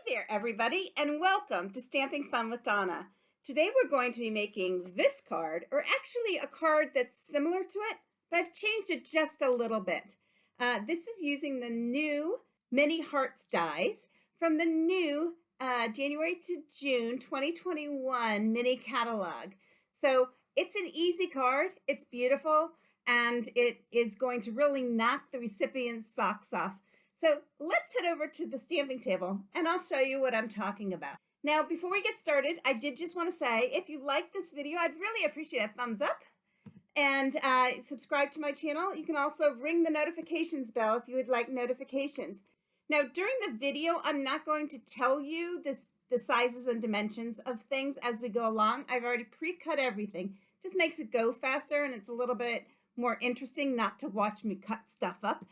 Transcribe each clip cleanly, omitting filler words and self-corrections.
there, everybody, and welcome to Stamping Fun with Donna. Today we're going to be making this card, or actually a card that's similar to it, but I've changed it just a little bit. This is using the new Mini Hearts dies from the new January to June 2021 mini catalog. So it's an easy card, it's beautiful, and it is going to really knock the recipient's socks off. So let's head over to the stamping table and I'll show you what I'm talking about. Now, before we get started, I did just want to say, if you like this video, I'd really appreciate a thumbs up and subscribe to my channel. You can also ring the notifications bell if you would like notifications. Now, during the video, I'm not going to tell you the sizes and dimensions of things as we go along. I've already pre-cut everything. Just makes it go faster and it's a little bit more interesting not to watch me cut stuff up.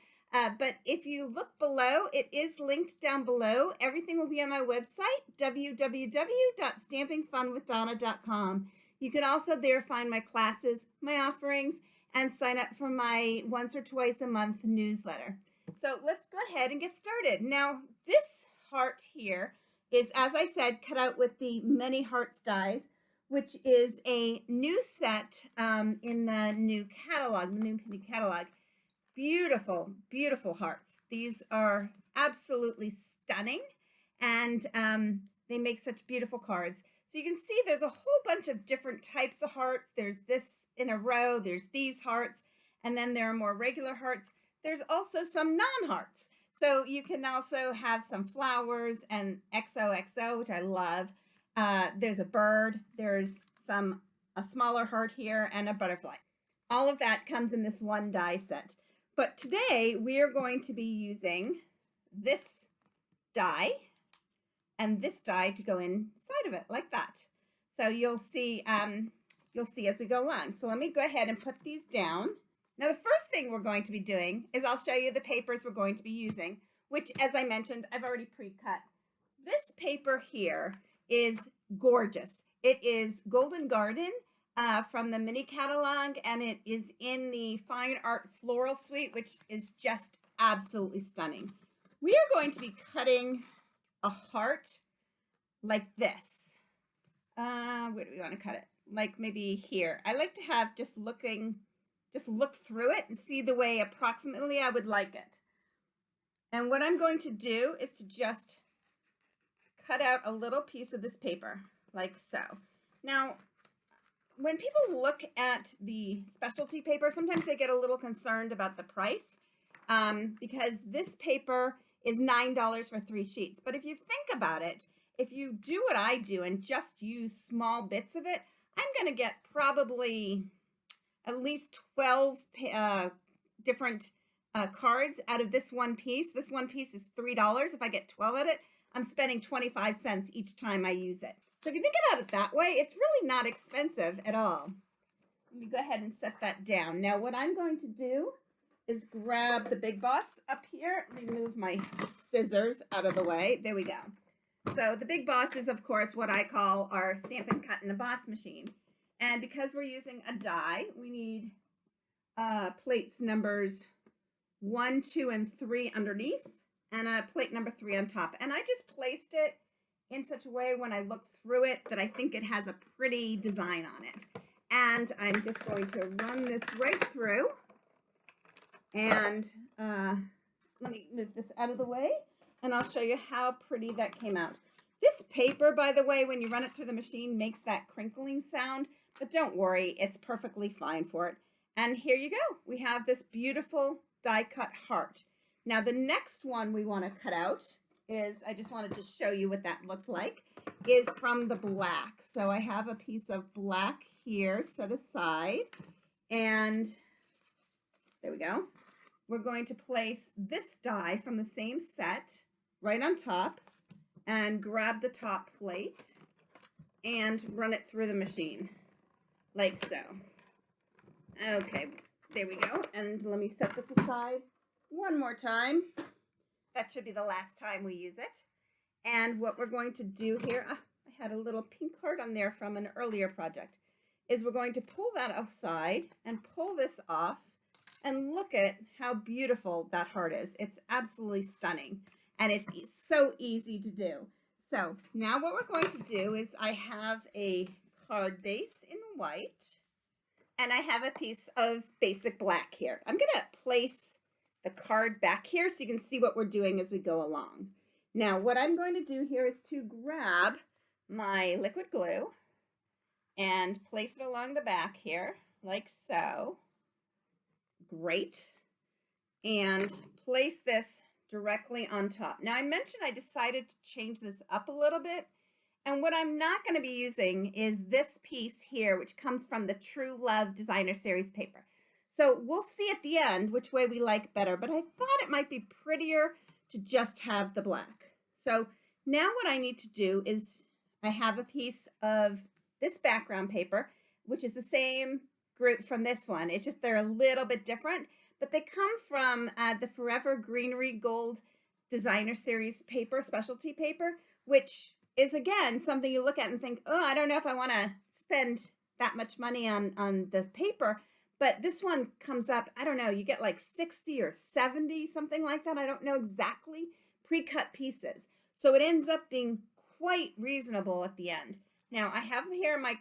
But if you look below, it is linked down below. Everything will be on my website, www.stampingfunwithdonna.com. You can also there find my classes, my offerings, and sign up for my once or twice a month newsletter. So let's go ahead and get started. Now, this heart here is, as I said, cut out with the Mini Hearts dies, which is a new set in the new catalog, the new mini catalog. Beautiful, beautiful hearts. These are absolutely stunning, and they make such beautiful cards. So you can see there's a whole bunch of different types of hearts. There's this in a row, there's these hearts, and then there are more regular hearts. There's also some non-hearts. So you can also have some flowers and xoxo, which I love. There's a bird, there's a smaller heart here, and a butterfly. All of that comes in this one die set. But today we are going to be using this die and this die to go inside of it like that. So you'll see as we go along. So let me go ahead and put these down. Now the first thing we're going to be doing is I'll show you the papers we're going to be using, which, as I mentioned, I've already pre-cut. This paper here is gorgeous. It is Golden Garden from the mini catalog, and it is in the Fine Art Floral Suite, which is just absolutely stunning. We are going to be cutting a heart like this. Where do we want to cut it? Like maybe here. I like to have just look through it and see the way approximately I would like it. And what I'm going to do is to just cut out a little piece of this paper like so. Now, when people look at the specialty paper, sometimes they get a little concerned about the price because this paper is $9 for 3 sheets. But if you think about it, if you do what I do and just use small bits of it, I'm going to get probably at least 12 different cards out of this one piece. This one piece is $3. If I get 12 of it, I'm spending 25 cents each time I use it. So if you think about it that way, it's really not expensive at all. Let me go ahead and set that down. Now what I'm going to do is grab the Big Boss up here. Let me move my scissors out of the way. There we go. So the Big Boss is, of course, what I call our Stamp and Cut in a Boss machine. And because we're using a die, we need plates numbers 1, 2, and 3 underneath, and plate number 3 on top. And I just placed it in such a way when I look through it that I think it has a pretty design on it. And I'm just going to run this right through. And let me move this out of the way and I'll show you how pretty that came out. This paper, by the way, when you run it through the machine, makes that crinkling sound, but don't worry, it's perfectly fine for it. And here you go. We have this beautiful die cut heart. Now the next one we want to cut out is, I just wanted to show you what that looked like, is from the black. So I have a piece of black here set aside, and there we go. We're going to place this die from the same set right on top and grab the top plate and run it through the machine like so. Okay, there we go. And let me set this aside one more time. That should be the last time we use it. And what we're going to do here, I had a little pink heart on there from an earlier project, is we're going to pull that aside and pull this off and look at how beautiful that heart is. It's absolutely stunning. And it's so easy to do. So now what we're going to do is I have a card base in white and I have a piece of basic black here. I'm going to place the card back here so you can see what we're doing as we go along. Now what I'm going to do here is to grab my liquid glue and place it along the back here like so. Great. And place this directly on top. Now I mentioned I decided to change this up a little bit, and what I'm not going to be using is this piece here, which comes from the True Love Designer Series paper. So we'll see at the end which way we like better, but I thought it might be prettier to just have the black. So now what I need to do is I have a piece of this background paper, which is the same group from this one. It's just they're a little bit different, but they come from the Forever Greenery Gold Designer Series paper, specialty paper, which is, again, something you look at and think, oh, I don't know if I want to spend that much money on the paper. But this one comes up, I don't know, you get like 60 or 70, something like that. I don't know exactly, pre-cut pieces. So it ends up being quite reasonable at the end. Now I have here my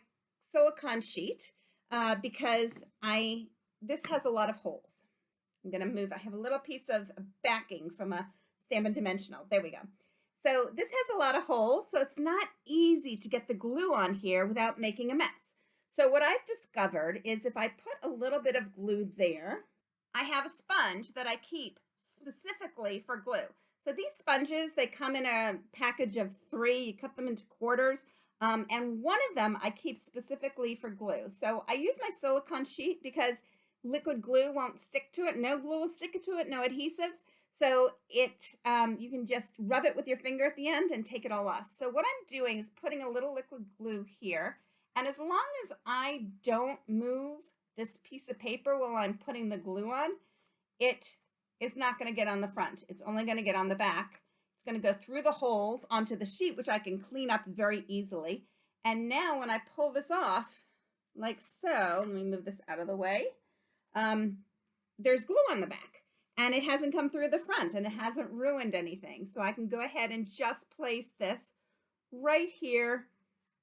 silicone sheet because this has a lot of holes. I'm going to move, I have a little piece of backing from a Stampin' Dimensional. There we go. So this has a lot of holes, so it's not easy to get the glue on here without making a mess. So what I've discovered is if I put a little bit of glue there, I have a sponge that I keep specifically for glue. So these sponges, they come in a package of 3. You cut them into quarters, and one of them I keep specifically for glue. So I use my silicone sheet because liquid glue won't stick to it. No glue will stick to it, no adhesives. So it you can just rub it with your finger at the end and take it all off. So what I'm doing is putting a little liquid glue here. And as long as I don't move this piece of paper while I'm putting the glue on, it is not going to get on the front. It's only going to get on the back. It's going to go through the holes onto the sheet, which I can clean up very easily. And now when I pull this off, like so, let me move this out of the way, there's glue on the back. And it hasn't come through the front, and it hasn't ruined anything. So I can go ahead and just place this right here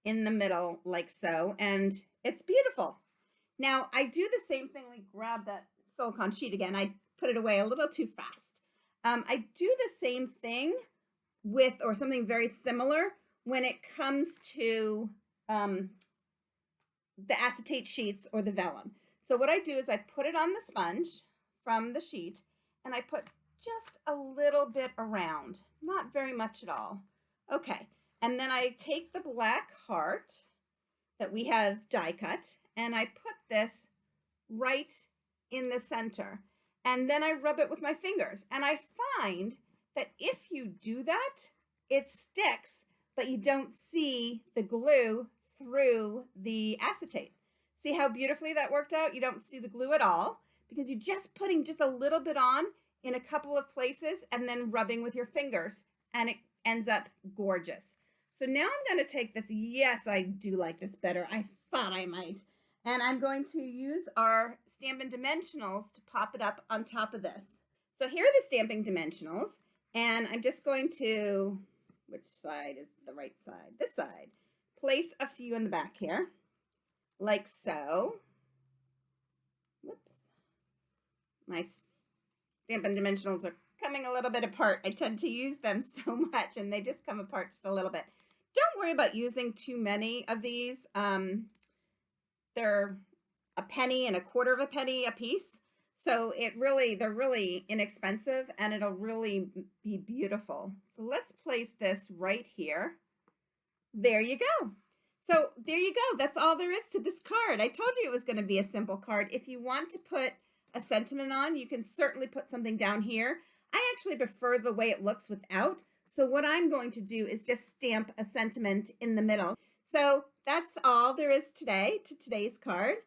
in the middle like so, and it's beautiful. Now I do the same thing, like grab that silicone sheet again. I put it away a little too fast. I do the same thing with, or something very similar, when it comes to the acetate sheets or the vellum. So what I do is I put it on the sponge from the sheet, and I put just a little bit around, not very much at all. Okay. And then I take the black heart that we have die cut, and I put this right in the center. And then I rub it with my fingers. And I find that if you do that, it sticks, but you don't see the glue through the acetate. See how beautifully that worked out? You don't see the glue at all because you're just putting just a little bit on in a couple of places and then rubbing with your fingers, and it ends up gorgeous. So now I'm going to take this. Yes, I do like this better. I thought I might. And I'm going to use our Stampin' Dimensionals to pop it up on top of this. So here are the Stampin' Dimensionals. And I'm just going to, which side is the right side? This side. Place a few in the back here, like so. Whoops. My Stampin' Dimensionals are coming a little bit apart. I tend to use them so much, and they just come apart just a little bit. Don't worry about using too many of these. They're a penny and a quarter of a penny a piece. So they're really inexpensive, and it'll really be beautiful. So let's place this right here. There you go. So there you go. That's all there is to this card. I told you it was going to be a simple card. If you want to put a sentiment on, you can certainly put something down here. I actually prefer the way it looks without. So what I'm going to do is just stamp a sentiment in the middle. So that's all there is to today's card.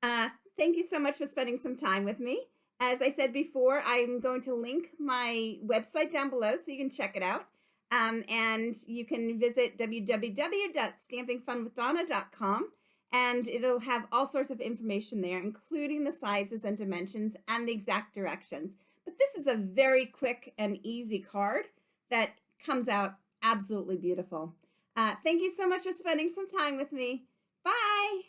Thank you so much for spending some time with me. As I said before, I'm going to link my website down below so you can check it out. And you can visit www.stampingfunwithdonna.com, and it'll have all sorts of information there, including the sizes and dimensions and the exact directions. But this is a very quick and easy card that comes out absolutely beautiful. Thank you so much for spending some time with me. Bye.